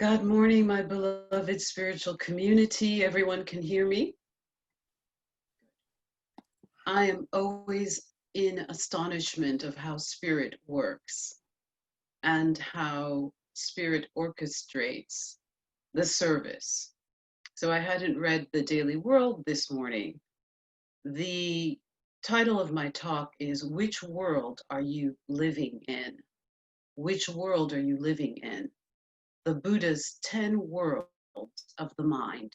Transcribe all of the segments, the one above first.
God morning, my beloved spiritual community. Everyone can hear me. I am always in astonishment of how spirit works and how spirit orchestrates the service. So I hadn't read the Daily World this morning. The title of my talk is Which World Are You Living In? Which world are you living in? The Buddha's 10 worlds of the mind.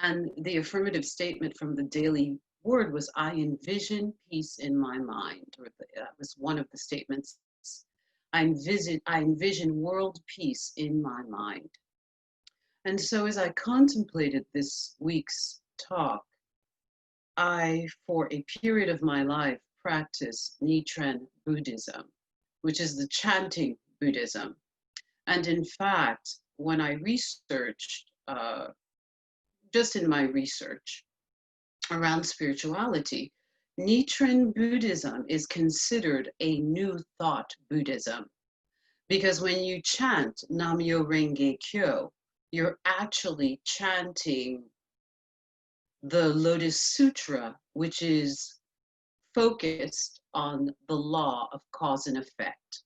And the affirmative statement from the Daily Word was, I envision peace in my mind. Or that was one of the statements. I envision world peace in my mind. And so as I contemplated this week's talk, I, for a period of my life, practiced Nichiren Buddhism, which is the chanting Buddhism. And in fact, when I researched, just in my research around spirituality, Nichiren Buddhism is considered a new thought Buddhism. Because when you chant Nam-myo Renge Kyo, you're actually chanting the Lotus Sutra, which is focused on the law of cause and effect.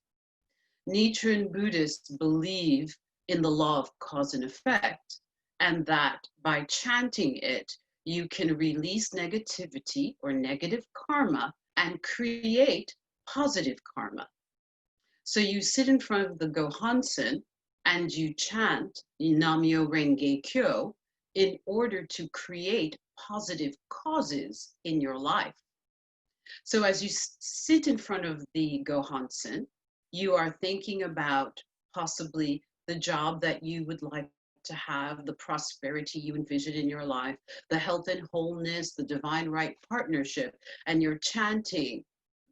Nichiren Buddhists believe in the law of cause and effect, and that by chanting it, you can release negativity or negative karma and create positive karma. So you sit in front of the Gohansen and you chant Nam-myo Renge Kyo in order to create positive causes in your life. So as you sit in front of the Gohansen, you are thinking about possibly the job that you would like to have, the prosperity you envision in your life, the health and wholeness, the divine right partnership, and you're chanting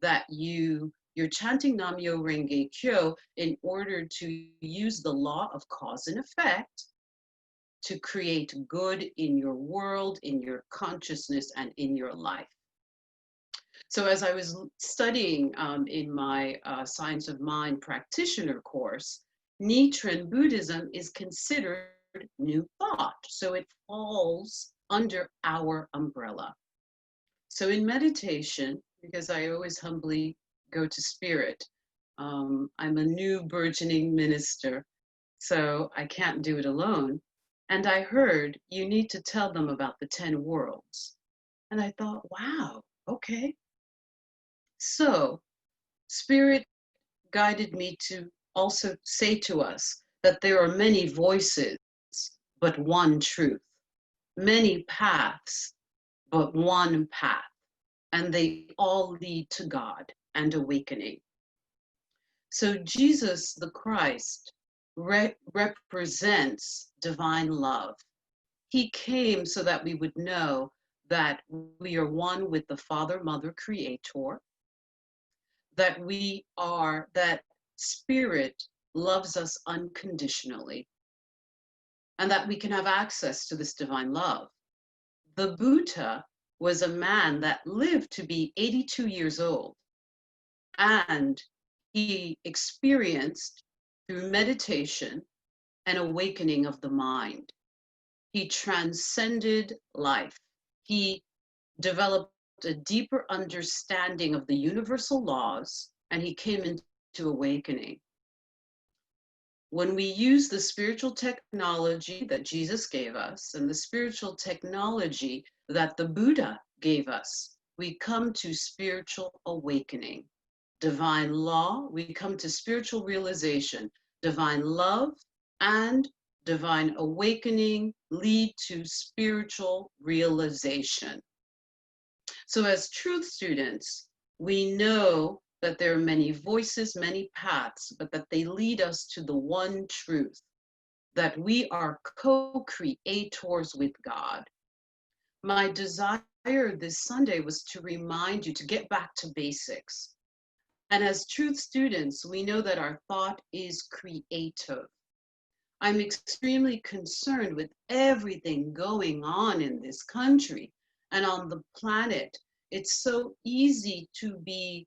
that you're chanting Nam-myo Renge Kyo in order to use the law of cause and effect to create good in your world, in your consciousness, and in your life. So as I was studying in my Science of Mind practitioner course, Nichiren Buddhism is considered new thought. So it falls under our umbrella. So in meditation, because I always humbly go to spirit, I'm a new burgeoning minister, so I can't do it alone. And I heard you need to tell them about the 10 worlds. And I thought, wow, okay. So Spirit guided me to also say to us that there are many voices, but one truth, many paths, but one path, and they all lead to God and awakening. So Jesus the Christ represents divine love. He came so that we would know that we are one with the Father, Mother, Creator, that Spirit loves us unconditionally, and that we can have access to this divine love. The Buddha was a man that lived to be 82 years old, and he experienced through meditation an awakening of the mind. He transcended life. He developed a deeper understanding of the universal laws, and he came into awakening. When we use the spiritual technology that Jesus gave us and the spiritual technology that the Buddha gave us, we come to spiritual awakening. Divine law, we come to spiritual realization. Divine love and divine awakening lead to spiritual realization. So as truth students, we know that there are many voices, many paths, but that they lead us to the one truth, that we are co-creators with God. My desire this Sunday was to remind you to get back to basics. And as truth students, we know that our thought is creative. I'm extremely concerned with everything going on in this country and on the planet. It's so easy to be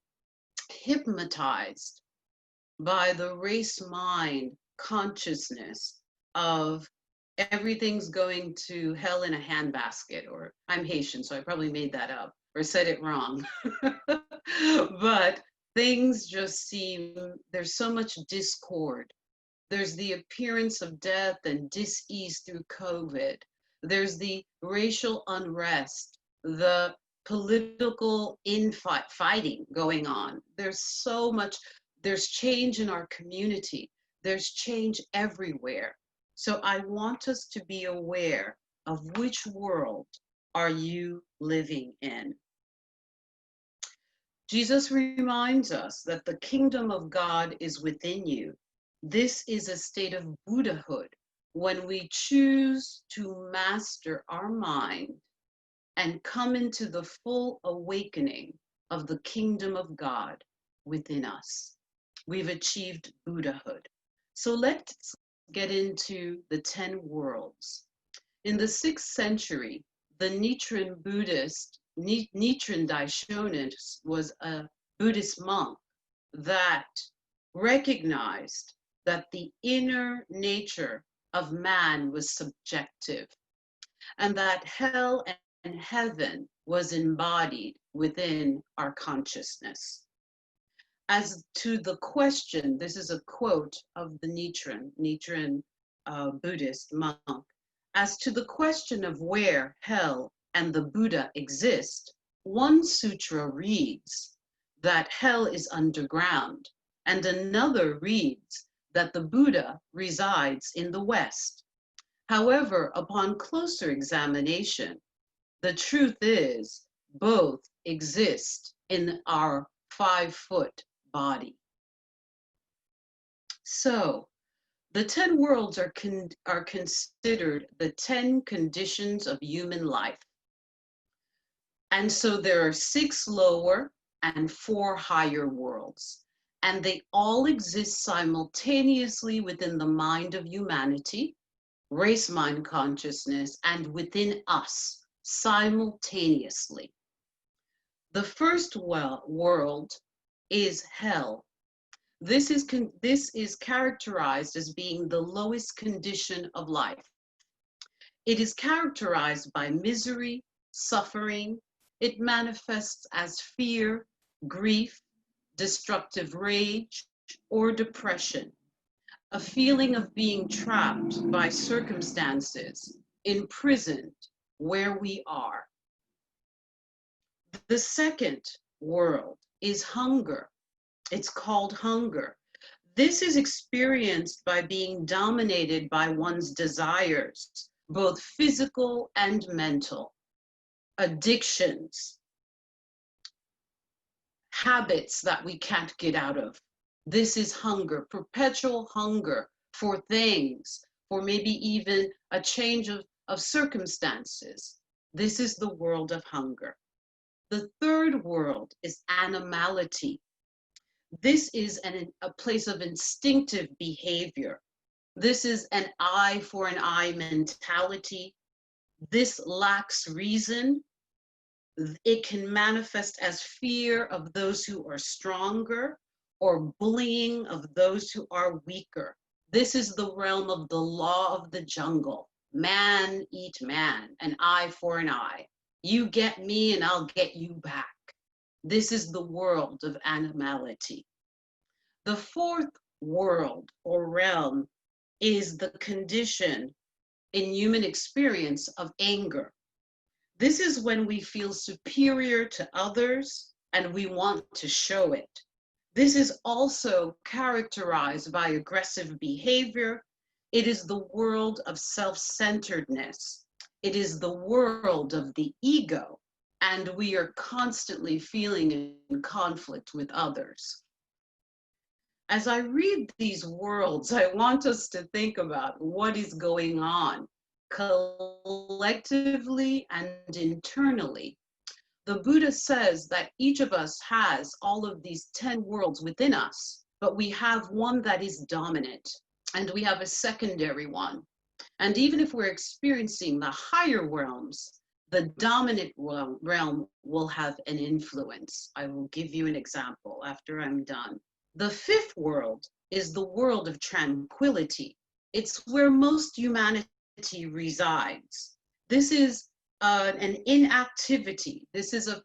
hypnotized by the race mind consciousness of everything's going to hell in a handbasket, or I'm Haitian, so I probably made that up or said it wrong. But things just seem, there's so much discord. There's the appearance of death and dis-ease through COVID. There's the racial unrest, the political fighting going on. There's so much, there's change in our community. There's change everywhere. So I want us to be aware of which world are you living in. Jesus reminds us that the kingdom of God is within you. This is a state of Buddhahood when we choose to master our mind and come into the full awakening of the kingdom of God within us. We've achieved Buddhahood. So let's get into the 10 worlds. In the 6th century, the Nichiren Buddhist, Nichiren Daishonin, was a Buddhist monk that recognized that the inner nature of man was subjective, and that hell and heaven was embodied within our consciousness. As to the question, this is a quote of the Nichiren Buddhist monk. As to the question of where hell and the Buddha exist, one sutra reads that hell is underground, and another reads that the Buddha resides in the West. However, upon closer examination, the truth is both exist in our 5-foot body. So, the 10 worlds are considered the 10 conditions of human life. And so there are 6 lower and 4 higher worlds. And they all exist simultaneously within the mind of humanity, race mind consciousness, and within us simultaneously. The first world is hell. This is characterized as being the lowest condition of life. It is characterized by misery, suffering. It manifests as fear, grief, destructive rage, or depression, a feeling of being trapped by circumstances, imprisoned where we are. The second world is hunger. It's called hunger. This is experienced by being dominated by one's desires, both physical and mental, addictions, habits that we can't get out of. This is hunger, perpetual hunger for things, for maybe even a change of circumstances. This is the world of hunger. The third world is animality. This is a place of instinctive behavior. This is an eye for an eye mentality. This lacks reason. It can manifest as fear of those who are stronger or bullying of those who are weaker. This is the realm of the law of the jungle. Man eat man, an eye for an eye. You get me and I'll get you back. This is the world of animality. The fourth world or realm is the condition in human experience of anger. This is when we feel superior to others and we want to show it. This is also characterized by aggressive behavior. It is the world of self-centeredness. It is the world of the ego, and we are constantly feeling in conflict with others. As I read these worlds, I want us to think about what is going on collectively and internally. The Buddha says that each of us has all of these 10 worlds within us, but we have one that is dominant, and we have a secondary one. And even if we're experiencing the higher realms, the dominant realm will have an influence. I will give you an example after I'm done. The fifth world is the world of tranquility. It's where most humanity resides. This is an inactivity. This is a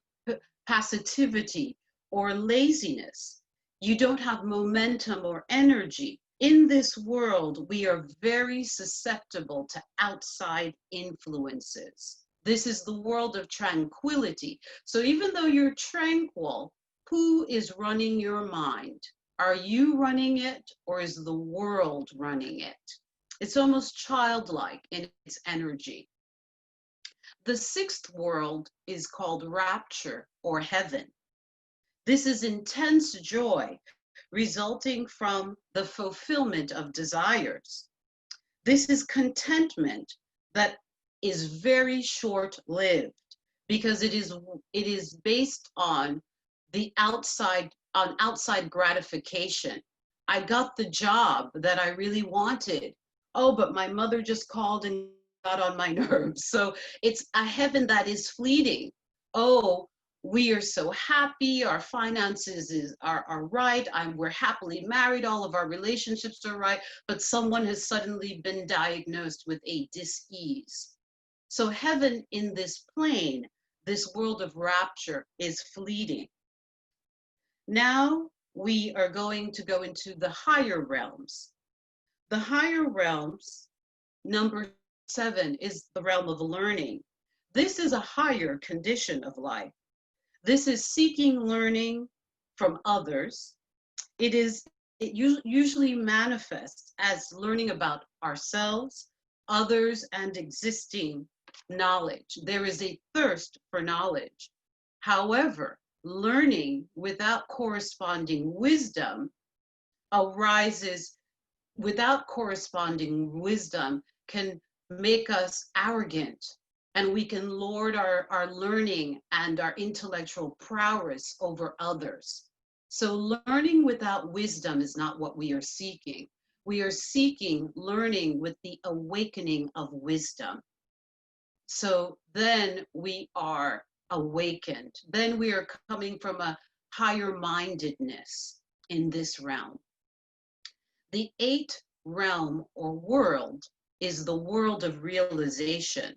passivity or laziness. You don't have momentum or energy. In this world, we are very susceptible to outside influences. This is the world of tranquility. So even though you're tranquil, who is running your mind? Are you running it, or is the world running it? It's almost childlike in its energy. The sixth world is called rapture or heaven. This is intense joy resulting from the fulfillment of desires. This is contentment that is very short-lived because it is based on outside gratification. I got the job that I really wanted. Oh, but my mother just called and got on my nerves. So it's a heaven that is fleeting. Oh, we are so happy, our finances are right, we're happily married, all of our relationships are right, but someone has suddenly been diagnosed with a dis-ease. So heaven in this plane, this world of rapture, is fleeting. Now we are going to go into the higher realms. The higher realms, number 7, is the realm of learning. This is a higher condition of life. This is seeking learning from others. It usually manifests as learning about ourselves, others, and existing knowledge. There is a thirst for knowledge. However, learning without corresponding wisdom arises. Without corresponding wisdom can make us arrogant, and we can lord our learning and our intellectual prowess over others. So learning without wisdom is not what we are seeking. We are seeking learning with the awakening of wisdom. So then we are awakened. Then we are coming from a higher mindedness in this realm. The 8th realm or world is the world of realization.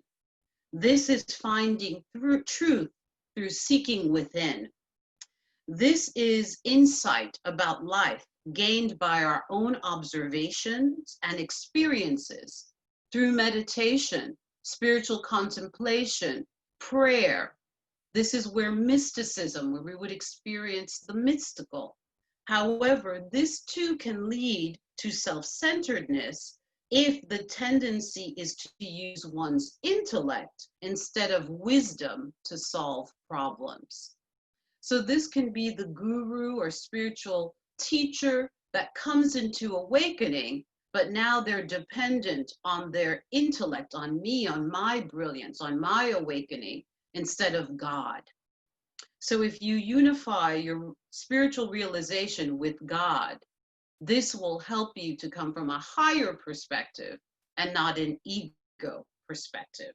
This is finding truth through seeking within. This is insight about life gained by our own observations and experiences through meditation, spiritual contemplation, prayer. This is where mysticism, where we would experience the mystical. However, this too can lead to self-centeredness if the tendency is to use one's intellect instead of wisdom to solve problems. So this can be the guru or spiritual teacher that comes into awakening, but now they're dependent on their intellect, on me, on my brilliance, on my awakening, instead of God. So if you unify your spiritual realization with God, this will help you to come from a higher perspective and not an ego perspective.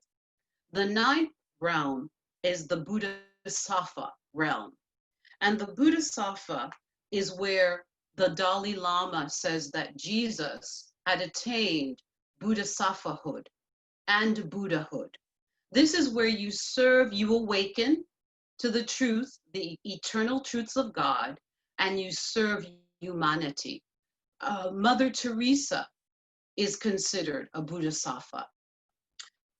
The 9th realm is the Bodhisattva realm. And the Bodhisattva is where the Dalai Lama says that Jesus had attained Bodhisattvahood and Buddhahood. This is where you serve, you awaken to the truth, the eternal truths of God, and you serve humanity. Mother Teresa is considered a Bodhisattva.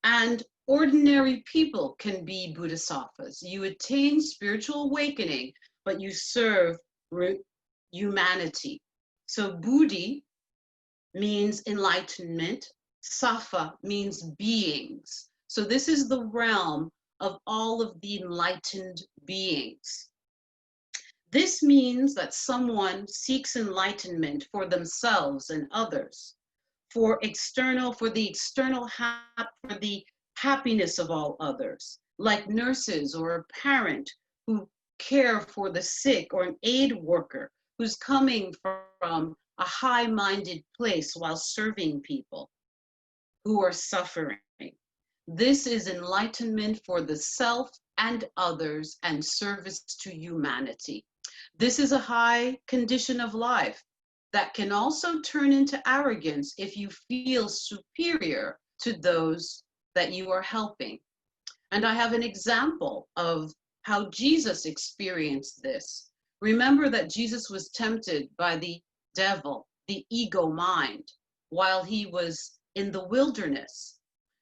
And ordinary people can be Bodhisattvas. You attain spiritual awakening, but you serve humanity. So Buddhi means enlightenment, Sattva means beings. So this is the realm of all of the enlightened beings. This means that someone seeks enlightenment for themselves and others, for the happiness of all others, like nurses or a parent who care for the sick, or an aid worker who's coming from a high-minded place while serving people who are suffering. This is enlightenment for the self and others and service to humanity. This is a high condition of life. that can also turn into arrogance if you feel superior to those that you are helping. And I have an example of how Jesus experienced this. Remember that Jesus was tempted by the devil, the ego mind, while he was in the wilderness.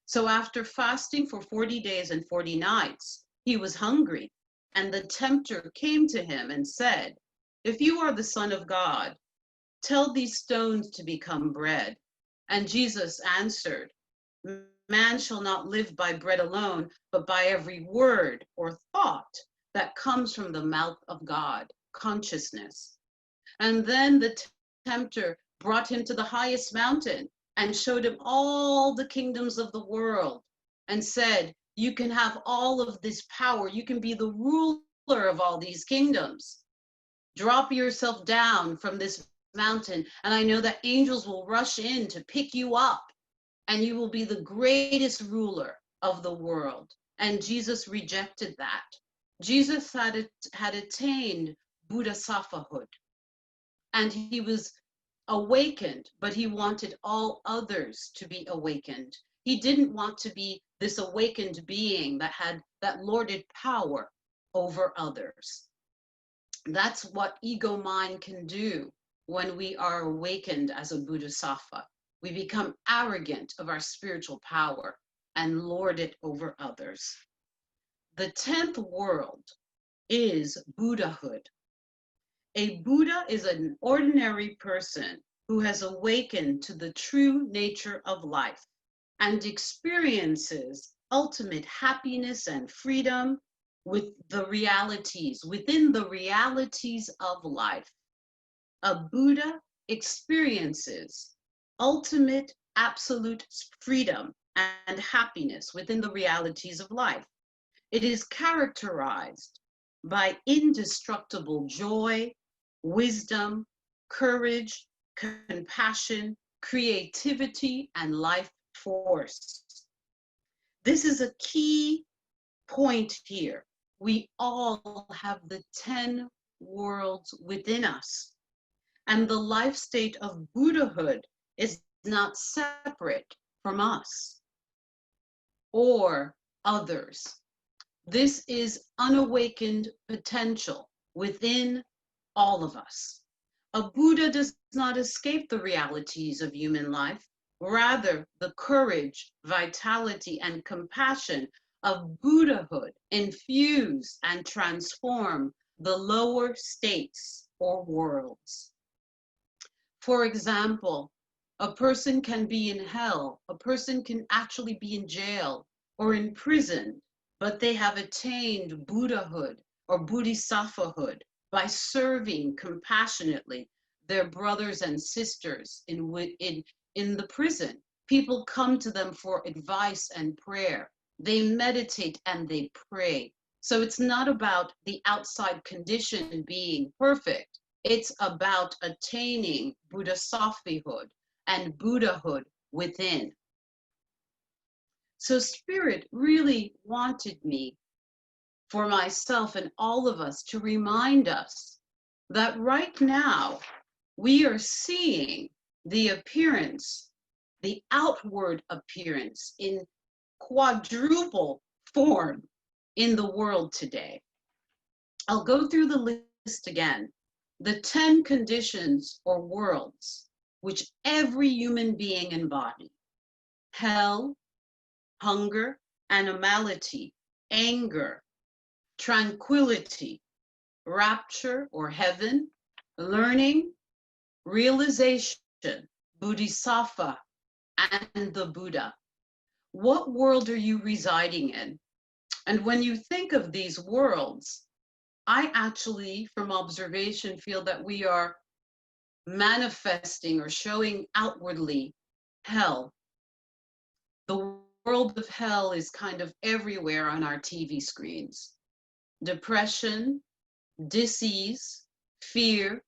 So after fasting for 40 days and 40 nights, he was hungry. And the tempter came to him and said, "If you are the Son of God, tell these stones to become bread." And Jesus answered, "Man shall not live by bread alone, but by every word or thought that comes from the mouth of God," consciousness. And then the tempter brought him to the highest mountain and showed him all the kingdoms of the world and said, "You can have all of this power. You can be the ruler of all these kingdoms. Drop yourself down from this mountain, and I know that angels will rush in to pick you up, and you will be the greatest ruler of the world." And Jesus rejected that. Jesus had attained Bodhisattvahood, and he was awakened, but he wanted all others to be awakened. He didn't want to be this awakened being that lorded power over others. That's what ego mind can do when we are awakened as a Bodhisattva. We become arrogant of our spiritual power and lord it over others. The 10th world is Buddhahood. A Buddha is an ordinary person who has awakened to the true nature of life and experiences ultimate happiness and freedom within the realities of life. A Buddha experiences ultimate absolute freedom and happiness within the realities of life. It is characterized by indestructible joy, wisdom, courage, compassion, creativity, and life force. This is a key point here. We all have the 10 worlds within us, and the life state of Buddhahood is not separate from us or others. This is unawakened potential within all of us. A Buddha does not escape the realities of human life. Rather, the courage, vitality, and compassion of Buddhahood infuse and transform the lower states or worlds. For example, a person can be in hell, a person can actually be in jail or in prison, but they have attained Buddhahood or Bodhisattvahood by serving compassionately their brothers and sisters in the prison. People come to them for advice and prayer. They meditate and they pray. So it's not about the outside condition being perfect. It's about attaining Bodhisattvahood and Buddhahood within. So Spirit really wanted me, for myself and all of us, to remind us that right now we are seeing the appearance, the outward appearance in quadruple form in the world today. I'll go through the list again. The 10 conditions or worlds which every human being embodies: hell, hunger, animality, anger, tranquility, rapture or heaven, learning, realization, Bodhisattva, and the Buddha. What world are you residing in? And when you think of these worlds, I actually, from observation, feel that we are manifesting or showing outwardly hell. The world of hell is kind of everywhere on our TV screens. Depression, disease, fear,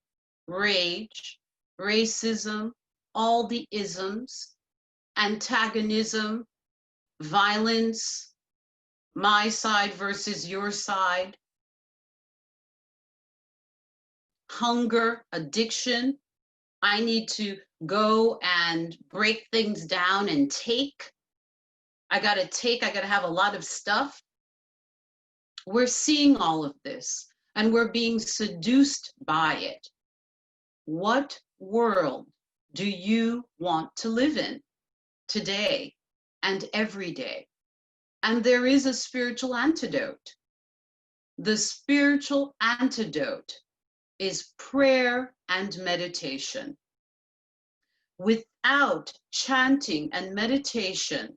rage, racism, all the isms, antagonism, violence, my side versus your side, hunger, addiction, I need to go and break things down and take. I got to have a lot of stuff. We're seeing all of this and we're being seduced by it. What world do you want to live in today and every day? And there is a spiritual antidote. The spiritual antidote is prayer and meditation. Without chanting and meditation,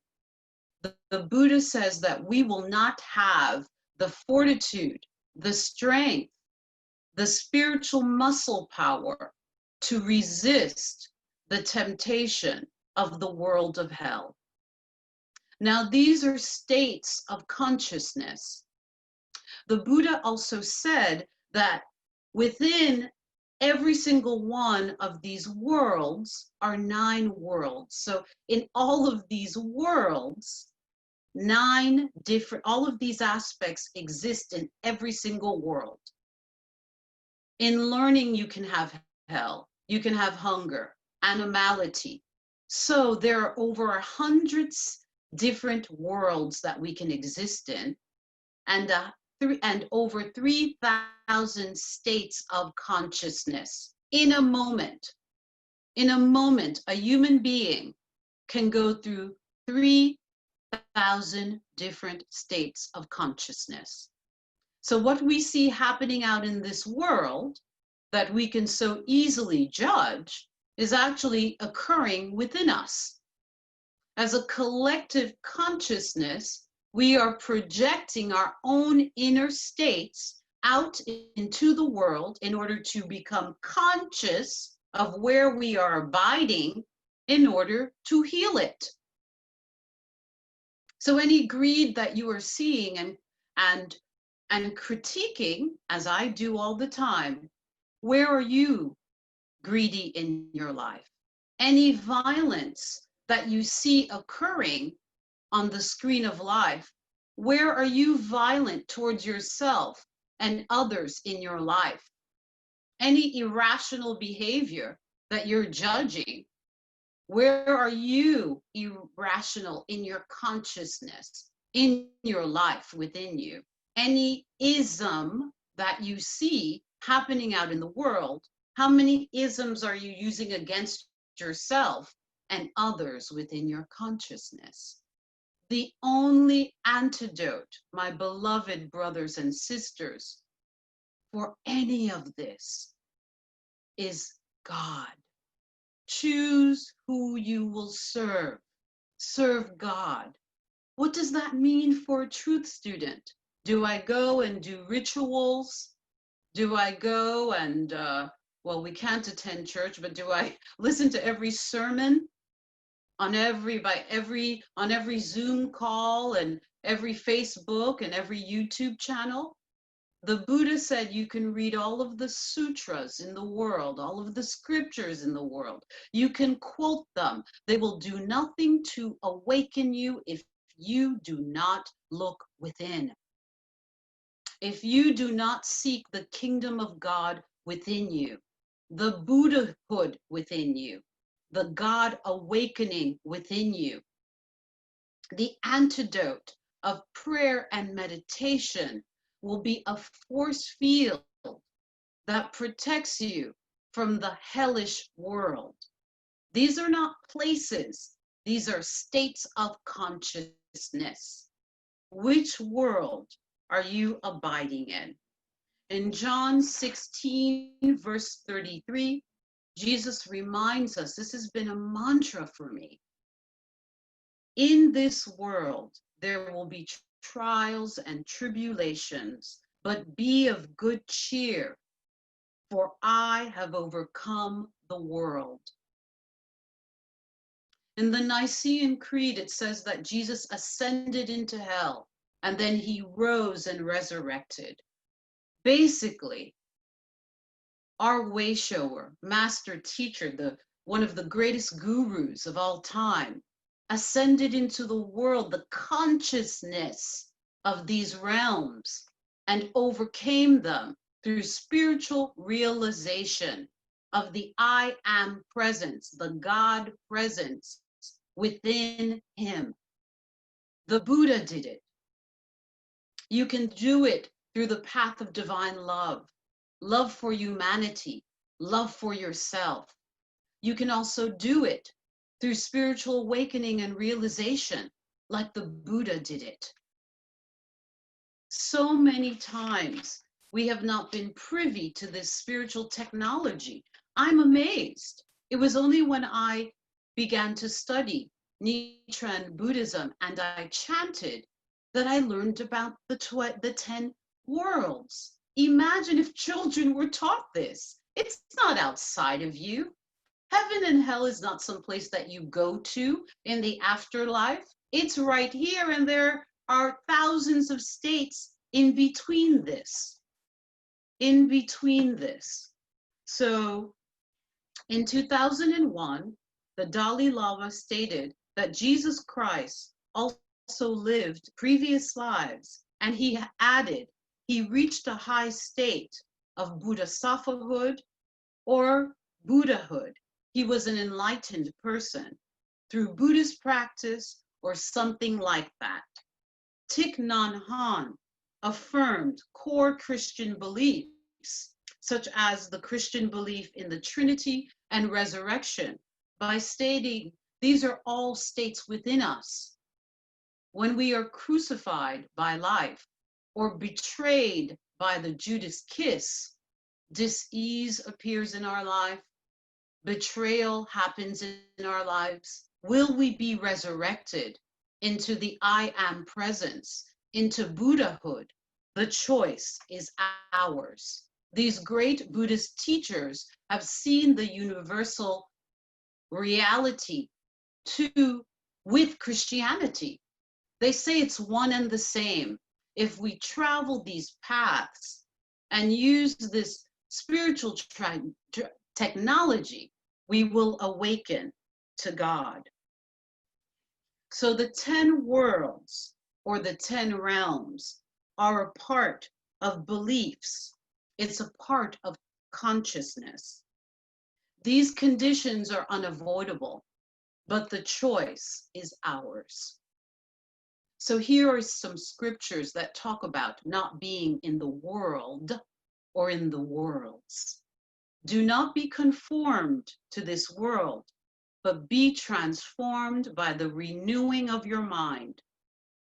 the Buddha says that we will not have the fortitude, the strength, the spiritual muscle power to resist the temptation of the world of hell. Now, these are states of consciousness. The Buddha also said that within every single one of these worlds are 9 worlds. So in all of these worlds, all of these aspects exist in every single world. In learning, you can have hell, you can have hunger, animality. So there are over 100 different worlds that we can exist in, and over 3,000 states of consciousness. In a moment, a human being can go through 3,000 different states of consciousness. So what we see happening out in this world that we can so easily judge is actually occurring within us. As a collective consciousness, we are projecting our own inner states out into the world in order to become conscious of where we are abiding in order to heal it. So any greed that you are seeing and critiquing, as I do all the time, where are you greedy in your life? Any violence that you see occurring on the screen of life, where are you violent towards yourself and others in your life? Any irrational behavior that you're judging, where are you irrational in your consciousness, in your life, within you? Any ism that you see happening out in the world, how many isms are you using against yourself and others within your consciousness? The only antidote, my beloved brothers and sisters, for any of this is God. Choose who you will serve. Serve God. What does that mean for a truth student? Do I go and do rituals? Do I go and, well, we can't attend church, but do I listen to every sermon on every Zoom call and every Facebook and every YouTube channel? The Buddha said you can read all of the sutras in the world, all of the scriptures in the world. You can quote them. They will do nothing to awaken you if you do not look within. If you do not seek the kingdom of God within you, the Buddhahood within you, the God awakening within you, the antidote of prayer and meditation will be a force field that protects you from the hellish world. These are not places, these are states of consciousness. Which world are you abiding in? In John 16, verse 33, Jesus reminds us, this has been a mantra for me. In this world, there will be trials and tribulations, but be of good cheer, for I have overcome the world. In the Nicene Creed, it says that Jesus ascended into hell and then he rose and resurrected. Basically, our way shower, master teacher, one of the greatest gurus of all time, ascended into the world, the consciousness of these realms, and overcame them through spiritual realization of the I am presence, the God presence within him. The Buddha did it. You can do it through the path of divine love, love for humanity, love for yourself. You can also do it through spiritual awakening and realization, like the Buddha did it. So many times we have not been privy to this spiritual technology. I'm amazed. It was only when I began to study Nichiren Buddhism and I chanted that I learned about the 10 worlds. Imagine if children were taught this. It's not outside of you. Heaven and hell is not some place that you go to in the afterlife. It's right here, and there are thousands of states in between this. In between this. So in 2001, the Dalai Lama stated that Jesus Christ also lived previous lives, and he added, he reached a high state of Bodhisattvahood or Buddhahood. He was an enlightened person through Buddhist practice or something like that. Thich Nhat Hanh affirmed core Christian beliefs, such as the Christian belief in the Trinity and resurrection, by stating these are all states within us. When we are crucified by life or betrayed by the Judas kiss, dis-ease appears in our life, betrayal happens in our lives. Will we be resurrected into the I am presence, into Buddhahood? The choice is ours. These great Buddhist teachers have seen the universal reality with Christianity. They say it's one and the same. If we travel these paths and use this spiritual technology, we will awaken to God. So the 10 worlds or the 10 realms are a part of beliefs. It's a part of consciousness. These conditions are unavoidable, but the choice is ours. So here are some scriptures that talk about not being in the world or in the worlds. Do not be conformed to this world, but be transformed by the renewing of your mind.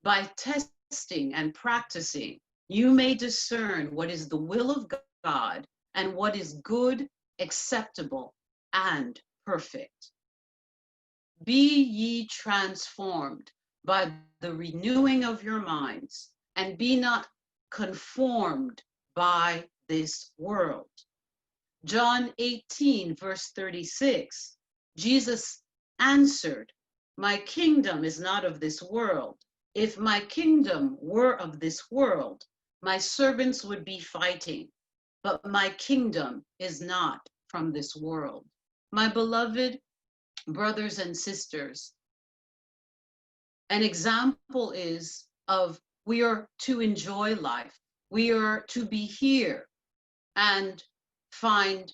By testing and practicing, you may discern what is the will of God and what is good, acceptable, and perfect. Be ye transformed by the renewing of your minds, and be not conformed by this world. John 18, verse 36, Jesus answered, my kingdom is not of this world. If my kingdom were of this world, my servants would be fighting, but my kingdom is not from this world. My beloved brothers and sisters, an example is of we are to enjoy life. We are to be here and find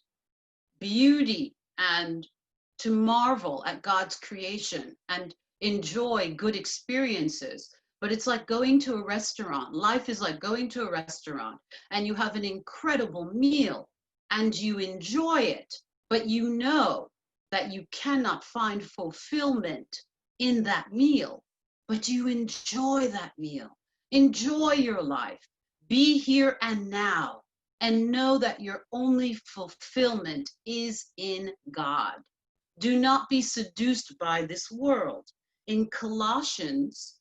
beauty and to marvel at God's creation and enjoy good experiences. But it's like going to a restaurant. Life is like going to a restaurant and you have an incredible meal and you enjoy it, but you know that you cannot find fulfillment in that meal, but you enjoy that meal. Enjoy your life. Be here and now, and know that your only fulfillment is in God. Do not be seduced by this world. In Colossians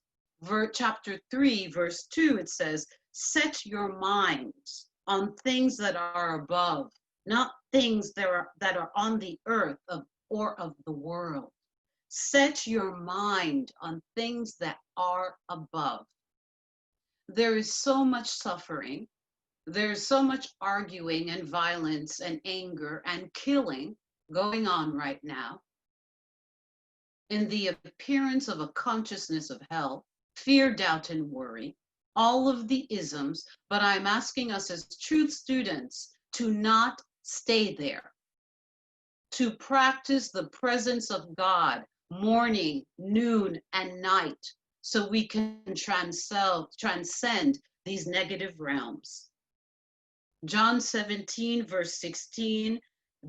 chapter 3, verse 2, it says, set your minds on things that are above, not things that are on the earth or of the world. Set your mind on things that are above. There is so much suffering. There's so much arguing and violence and anger and killing going on right now. In the appearance of a consciousness of hell, fear, doubt, and worry, all of the isms, but I'm asking us as truth students to not stay there. to practice the presence of God morning, noon, and night so we can transcend these negative realms. John 17, verse 16,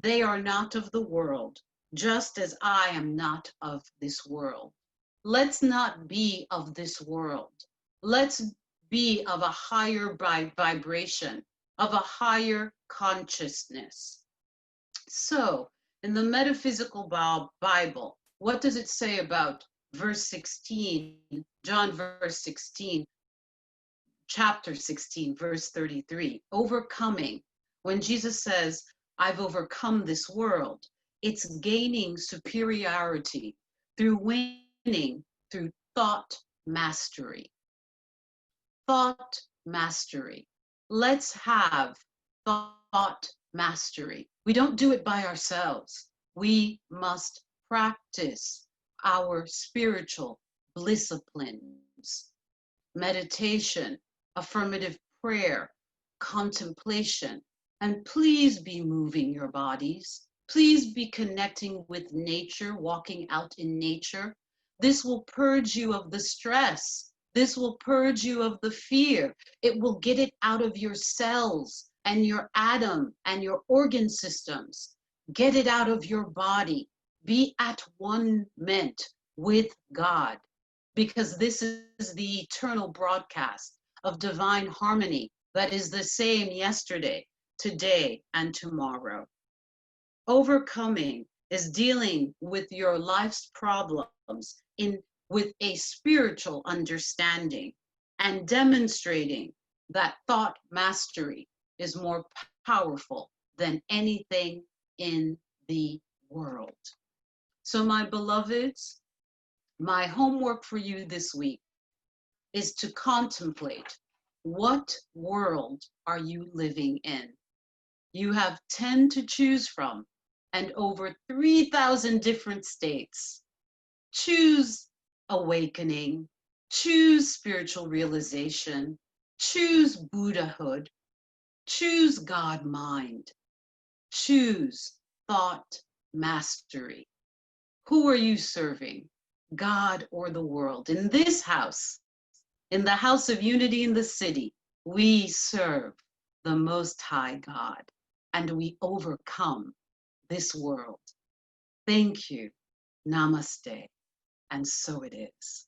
they are not of the world, just as I am not of this world. Let's not be of this world. Let's be of a higher vibration, of a higher consciousness. So, in the metaphysical Bible, what does it say about verse 16, John verse 16, chapter 16, verse 33, overcoming? When Jesus says, I've overcome this world, it's gaining superiority through winning, through thought mastery. Thought mastery. Let's have thought mastery. We don't do it by ourselves. We must practice our spiritual disciplines, meditation, affirmative prayer, contemplation, and please be moving your bodies. Please be connecting with nature, walking out in nature. This will purge you of the stress. This will purge you of the fear. It will get it out of your cells and your atom and your organ systems. Get it out of your body. Be at one ment with God, because this is the eternal broadcast of divine harmony that is the same yesterday, today, and tomorrow. Overcoming is dealing with your life's problems with a spiritual understanding and demonstrating that thought mastery is more powerful than anything in the world. So, my beloveds, my homework for you this week is to contemplate, what world are you living in? You have 10 to choose from and over 3,000 different states. Choose awakening, choose spiritual realization, choose Buddhahood, choose God mind, choose thought mastery. Who are you serving, God or the world? In this house, in the house of unity in the city, we serve the Most High God and we overcome this world. Thank you. Namaste. And so it is.